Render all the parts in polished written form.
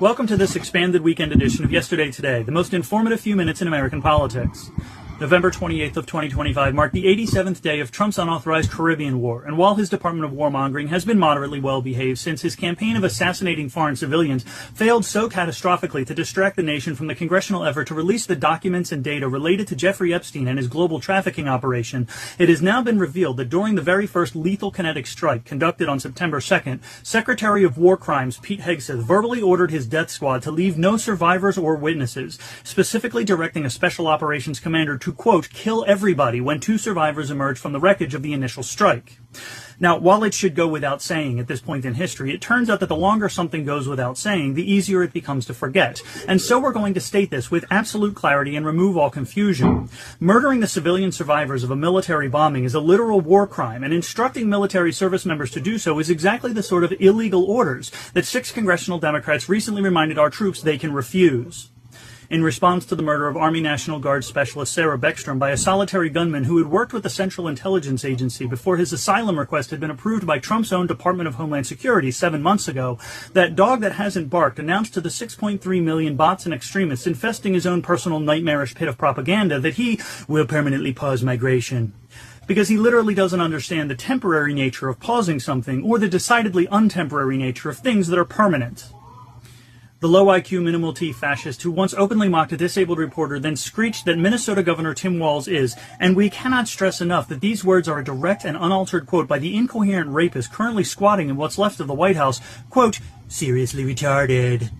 Welcome to this expanded weekend edition of Yesterday Today, the most informative few minutes in American politics. November 28th of 2025 marked the 87th day of Trump's unauthorized Caribbean war, and while his Department of Warmongering has been moderately well behaved since his campaign of assassinating foreign civilians failed so catastrophically to distract the nation from the congressional effort to release the documents and data related to Jeffrey Epstein and his global trafficking operation, it has now been revealed that during the very first lethal kinetic strike conducted on September 2nd, Secretary of War Crimes Pete Hegseth verbally ordered his death squad to leave no survivors or witnesses, specifically directing a special operations commander to, quote, kill everybody when 2 survivors emerged from the wreckage of the initial strike. Now, while it should go without saying at this point in history, it turns out that the longer something goes without saying, the easier it becomes to forget. And so we're going to state this with absolute clarity and remove all confusion. Murdering the civilian survivors of a military bombing is a literal war crime, and instructing military service members to do so is exactly the sort of illegal orders that 6 congressional Democrats recently reminded our troops they can refuse. In response to the murder of Army National Guard Specialist Sarah Beckstrom by a solitary gunman who had worked with the Central Intelligence Agency before his asylum request had been approved by Trump's own Department of Homeland Security 7 months ago, that dog that hasn't barked announced to the 6.3 million bots and extremists infesting his own personal nightmarish pit of propaganda that he will permanently pause migration. Because he literally doesn't understand the temporary nature of pausing something or the decidedly untemporary nature of things that are permanent. The low IQ, minimal T fascist who once openly mocked a disabled reporter then screeched that Minnesota Governor Tim Walz is, and we cannot stress enough that these words are a direct and unaltered quote by the incoherent rapist currently squatting in what's left of the White House, quote, seriously retarded.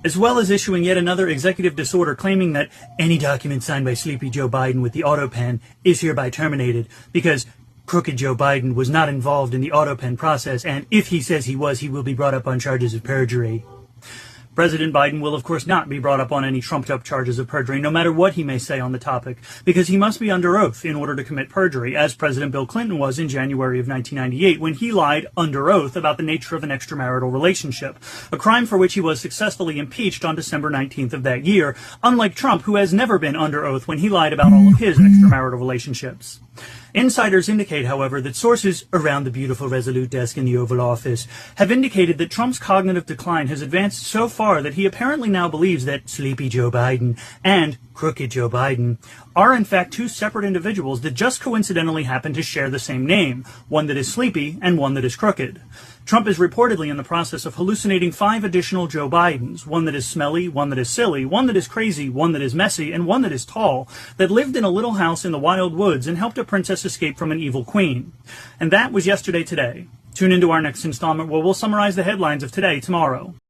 As well as issuing yet another executive disorder claiming that any document signed by Sleepy Joe Biden with the autopen is hereby terminated because Crooked Joe Biden was not involved in the autopen process, and if he says he was, he will be brought up on charges of perjury. President Biden will, of course, not be brought up on any trumped-up charges of perjury, no matter what he may say on the topic, because he must be under oath in order to commit perjury, as President Bill Clinton was in January of 1998, when he lied under oath about the nature of an extramarital relationship, a crime for which he was successfully impeached on December 19th of that year, unlike Trump, who has never been under oath when he lied about all of his extramarital relationships. Insiders indicate, however, that sources around the beautiful Resolute desk in the Oval Office have indicated that Trump's cognitive decline has advanced so far that he apparently now believes that Sleepy Joe Biden and Crooked Joe Biden are in fact 2 separate individuals that just coincidentally happen to share the same name, one that is sleepy and one that is crooked. Trump is reportedly in the process of hallucinating 5 additional Joe Bidens, one that is smelly, one that is silly, one that is crazy, one that is messy, and one that is tall, that lived in a little house in the wild woods and helped a princess escape from an evil queen. And that was Yesterday Today. Tune into our next installment where we'll summarize the headlines of today tomorrow.